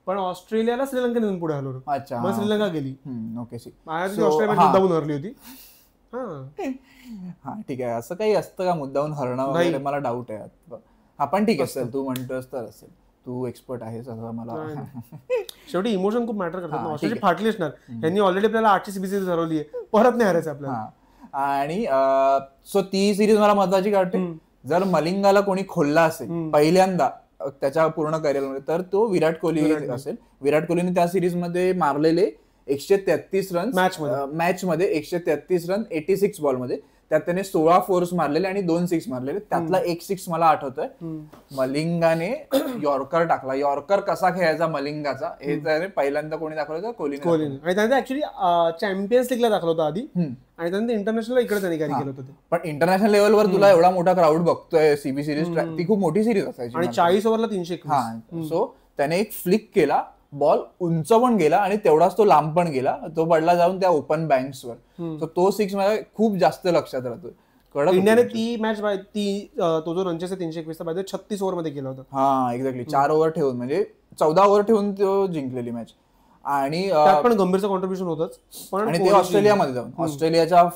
पण ऑस्ट्रेलियाला श्रीलंकेने पुढे हरवलं. अच्छा, मग श्रीलंका गेली. ओके. ऑस्ट्रेलिया मॅच मुद्दाहून हरली होती. हा ठीक आहे, असं काही असतं का मुद्दाहून हरणं वगैरे? मला डाऊट आहे. हा पण ठीक असेल, तू म्हणतोस तर असेल, तू एक्सपर्ट आहेस असं मला. शेवटी इमोशन खूप मॅटर करतात. ऑस्ट्रेलिया फाटली असणार, यांनी ऑलरेडी आपल्याला 8ची सीबीसी हरवली आहे, परत नाही हरायचं आपल्याला. आणि सो ती सिरीज मला महत्वाची वाटते. जर मलिंगाला कोणी खोलला असेल पहिल्यांदा त्याच्या पूर्ण करिअरमध्ये तर तो विराट कोहली असेल. विराट कोहलीने त्या सिरीज मध्ये मारलेले 133 रन मॅच मध्ये 133 रन 86 बॉलमध्ये. त्यात त्याने 16 फोर्स मारलेले आणि 2 सिक्स मारलेले. त्यातला 1 सिक्स मला आठवतोय, मलिंगाने यॉर्कर टाकला. यॉर्कर कसा खेळायचा मलिंगाचा हे त्याने पहिल्यांदा कोणी दाखवलं? कोहलीने. आणि त्याने ऍक्च्युली चॅम्पियन्स लीगला दाखवलं होतं आधी, आणि त्यानंतर इंटरनॅशनल इकडे त्यांनी कॅरी केलं होतं. पण इंटरनॅशनल लेवलवर तुला एवढा मोठा क्राऊड बघतोय सीबी सिरीज, ती खूप मोठी सिरीज असायची आणि 40 ओव्हरला 321. सो त्याने एक फ्लिक केला, बॉल उंच पण गेला आणि तेवढाच तो लांब पण गेला. तो पडला जाऊन त्या ओपन बँक्सवर. तो 6 मला खूप जास्त लक्षात राहतो. इंडियाने ती मॅच तो जो रनचेस 321 पाहिजे 36 ओव्हर मध्ये केला होता. हा, एक्झॅक्टली. 4 ओव्हर ठेवून, म्हणजे 14 ओव्हर ठेवून तो जिंकलेली मॅच. आणि त्यात पण गंभीरचं कॉन्ट्रीब्युशन होतच. पण आणि ते ऑस्ट्रेलियामध्ये जाऊन, ऑस्ट्रेलियाच्या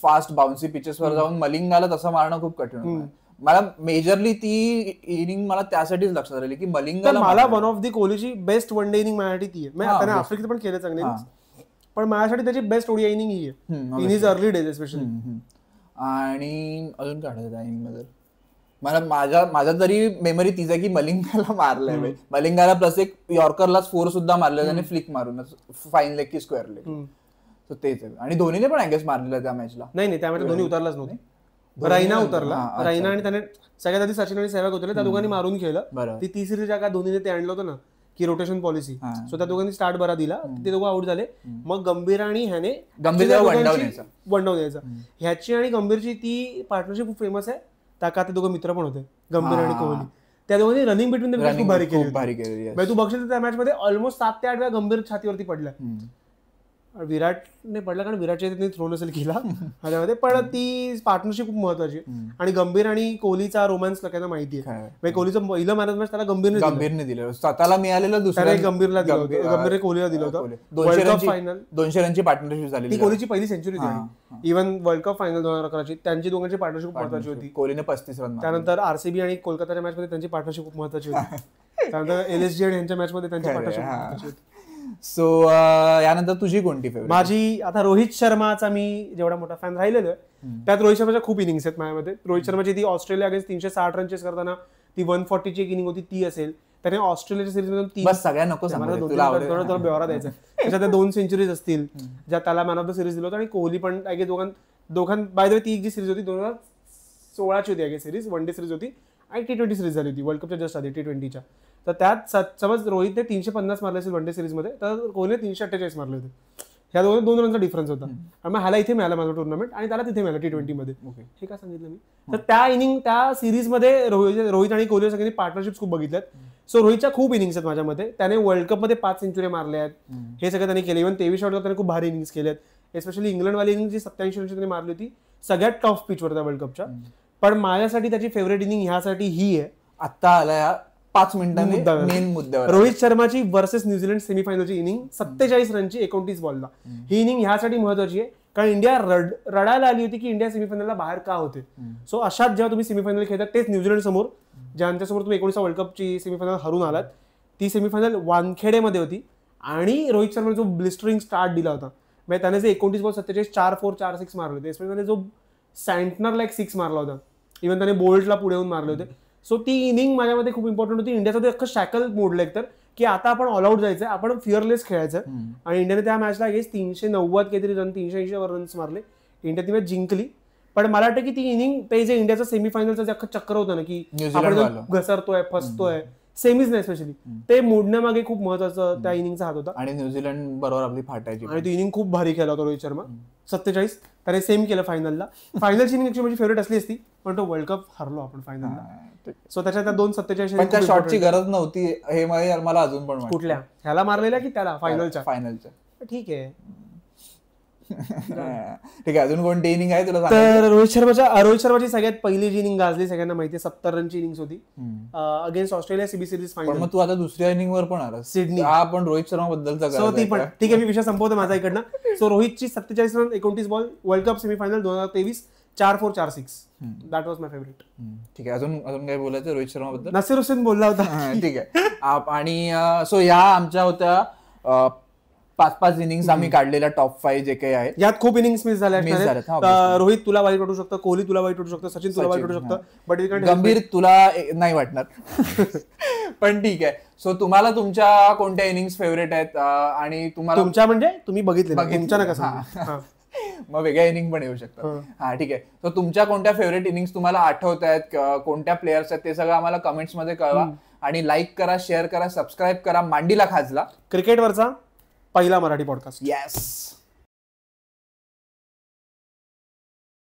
फास्ट बाउन्सी पिचेसवर जाऊन मलिंगाला तसं मारणं खूप कठीण होतं. मला मेजरली ती इनिंग मला त्यासाठीच लक्षात राहिली की मलिंगाला. मला वन ऑफ दी कोहलीची बेस्ट वन डे इनिंग माझ्यासाठी ती आहे. त्याने आफ्रिकेत पण केले चांगले, पण माझ्यासाठी त्याची बेस्ट ओडीआय इनिंग ही आहे, in his early days specially. आणि अजून काय आठवतं त्या इनिंग मध्ये मला? माझ्या तरी मेमरी तीच आहे की मलिंगाला मारलंय. मलिंगाला प्लस एक यॉर्करलाच 4 सुद्धा मारले त्याने फ्लिक मारून, फाईन लेग की स्क्वेअर लेग. तेच आहे. आणि धोनीने पण अँगेस मारलेला त्या मॅचला. नाही, त्या मॅचला धोनी उतरलाच नव्हते. रैना उतरला. रैना आणि त्याने सगळ्यात आधी सचिन आणि सेहवाग उतरले, त्या दोघांनी मारून खेळलं. ती तिसरी जागा धोनीने ते आणलं होतं ना की रोटेशन पॉलिसी. सो त्या दोघांनी स्टार्ट बरा दिला, ते दोघं आउट झाले. मग गंभीर आणि ह्याने वन डाऊन यायचा. ह्याची आणि गंभीरची ती पार्टनरशिप खूप फेमस आहे. त्या का ते दोघं मित्र पण होते, गंभीर आणि कोहली. त्या दोघांनी रनिंग बिटवीन द विकेट खूप भारी केली. तू बघशील त्या मॅच मध्ये ऑलमोस्ट 7 ते 8 वेळा गंभीर छातीवरती पडला. विराटने पडला कारण विराटच्या त्यांनी थ्रो नसेल केला ह्याच्यामध्ये. पण ती पार्टनरशिप खूप महत्वाची. आणि गंभीर आणि कोहलीचा रोमॅन्स लोकांना माहिती आहे. कोहलीचं पहिलं मॅन ऑफ द मॅच त्याला गंभीरने दिलं, स्वतःला मिळालेलं दुसऱ्या गंभीरला दिलं होतं, गंभीरने कोहलीला दिलं होतं. वर्ल्ड कप फायनल 200 रनची पार्टनरशिप झाली, ती कोहलीची पहिली सेंचुरी झाली. इव्हन वर्ल्ड कप फायनल 2011ची त्यांची दोघांची पार्टनरशिप खूप महत्वाची होती. कोहलीने 35 रन. त्यानंतर आरसीबी आणि कोलकाताच्या मॅच मध्ये त्यांची पार्टनरशिप खूप महत्वाची होती. त्यानंतर एलएसजी आणि यांच्या मॅच मध्ये त्यांची पार्टनरशिप महत्वाची होती. सो यानंतर तुझी कोणती फेवरेट? माझी आता रोहित शर्माचा मी जेवढा मोठा फॅन राहिलेलो आहे, त्यात रोहित शर्माच्या खूप इनिंग्स आहेत माझ्यामध्ये. रोहित शर्माची ती ऑस्ट्रेलिया अगेन्स्ट 360 रन चेस करताना ती 140ची एक इनिंग होती, ती असेल. त्याने ऑस्ट्रेलियाच्या सिरीज मधून सगळ्या नको ब्यवरा द्यायचा. त्याच्यात 2 सेंचुरीज असतील ज्या त्याला मॅन ऑफ द सिरीज दिलं होतं. आणि कोहली पण दोघां बाय द वे ती जी सिरीज होती 2016ची होती सिरीज, वन डे सिरीज होती आणि T20 सिरीज झाली होती वर्ल्ड कपच्या जस्ट आधी T20च्या. तर त्यात समज रोहितने 350 मारले असेल वन डे सिरीजमध्ये, तर कोहलीने 348 मारले होते. ह्या 2 रनचा डिफरन्स होता. आणि मग ह्याला इथे मिळाला माझा टुर्नामेंट आणि त्याला तिथे मिळाला T20 मध्ये. हे का सांगितलं मी? तर त्या सिरीजमध्ये रोहित आणि कोहली सगळ्यांनी पार्टनरशिप्स खूप बघितल्यात. सो रोहितच्या खूप इनिंग्स आहेत माझ्यामध्ये. त्याने वर्ल्ड कप मध्ये 5 सेंचुरी मारल्या आहेत. हे सगळं त्यांनी केलं. इव्हन 23 वर्ल्ड कप त्याने खूप भारी इनिंग्स केल्यात. एस्पेशली इंग्लंडवाली इनिंग जी 87 रनची त्यांनी मारली होती, सगळ्यात टफ पिचवर त्या वर्ल्ड कपच्या. पण माझ्यासाठी त्याची फेवरेट इनिंग ह्यासाठी ही आहे, आता आला 5 मिनिटांनी मेन मुद्द्यावर. रोहित शर्माची वर्सेस न्यूझीलंड सेमीफायनलची इनिंग 47 रनची 29 बॉलला. ही इनिंग ह्यासाठी महत्वाची आहे कारण इंडिया रडायला आली होती की इंडिया सेमीफायनलला बाहेर का होते. सो अशात जेव्हा तुम्ही सेमीफायनल खेळतात, तेच न्यूझीलंड समोर ज्यांच्यासमोर तुम्ही 19 वर्ल्ड कपची सेमीफायनल हरून आलात, ती सेमीफायनल वानखेडेमध्ये होती आणि रोहित शर्माने जो ब्लिस्टरिंग स्टार्ट दिला होता, म्हणजे त्याने जे 29 बॉल 47 4-4 4-6 मारले होते, त्याने जो सँटनरला एक 6 मारला होता, इव्हन त्याने बोल्टला पुढे येऊन मारले होते. सो ती इनिंग माझ्यामध्ये खूप इम्पॉर्टंट होती. इंडियाचं ते अख्खं शॅकल मोडलं एकतर की आता आपण ऑल आउट जायचं, आपण फिअरलेस खेळायचं. आणि इंडियाने त्या मॅचला अगेन्स्ट 390 काहीतरी रन 380 रन्स मारले. इंडिया ती मॅच जिंकली. पण मला वाटतं की ती इनिंग ते जे इंडियाचं सेमीफायनलचं जे अख्खं चक्र होतं ना की आपण घसरतोय फसतोय, सेमीज नाही स्पेशली, ते मोडण्यामागे खूप महत्वाचं त्या इनिंगचा हात होता. आणि न्यूझीलंड बरोबर आपली फाटायची आणि ती इनिंग खूप भारी खेळला होता रोहित शर्मा. 47 त्याने सेम केलं फायनलला. फायनलची इनिंग माझी फेवरेट असली असती, पण तो वर्ल्ड कप हरलो आपण फायनलला. सो त्याच्या त्या 2:47 त्या शॉटची गरज नव्हती हे मला अजून पण वाटतं. कुठल्या ह्याला मारलेल्या की त्याला फायनलच्या? ठीक आहे. ठीक आहे. अजून कोणती इनिंग आहे तुला? तर रोहित शर्माची सगळ्यात पहिली जी इनिंग गाजली सगळ्यांना माहिती, 70 रनची इनिंग्स होती against Australia CB series final. मग तू आता दुसऱ्या इनिंग वर पण आला सिडनी. हा पण रोहित शर्मा बद्दलचा. सो ती पण ठीक आहे, मी विषय संपवतो माझा इकडनं. सो रोहितची 47 run 29 ball world cup semifinal 2023 4-4 4-6. That was my favourite. ठीक आहे. अजून काय बोलायचं रोहित शर्मा बद्दल? नसीर हुसेन बोलला होता. ठीक आहे. आणि सो ह्या आमच्या होत्या 5-5 इनिंग्स आम्ही काढलेल्या टॉप 5 जे काही आहेत. यात खूप इनिंग्स मिस झाल्या. रोहित तुला वाईट वाटू शकतं, कोहली तुला वाईट वाटू शकतं, सचिन तुला वाईट वाटू शकतं, बट गंभीर तुला नाही वाटणार. पण ठीक आहे. सो तुम्हाला तुमच्या कोणत्या इनिंग्स फेवरेट आहेत आणि तुम्हाला तुमच्या म्हणजे तुम्ही बघितले तुमच्या नका सांगू. मग वेगळ्या इनिंग पण येऊ शकतात. हा ठीक आहे. तर तुमच्या कोणत्या फेवरेट इनिंग्स तुम्हाला आठवत आहेत, कोणत्या प्लेयर्स आहेत, ते सगळं आम्हाला कमेंट्स मध्ये कळवा. आणि लाईक करा, शेअर करा, सबस्क्राईब करा मांडीला खाजला, क्रिकेटवरचा पहिला मराठी पॉडकास्ट. येस.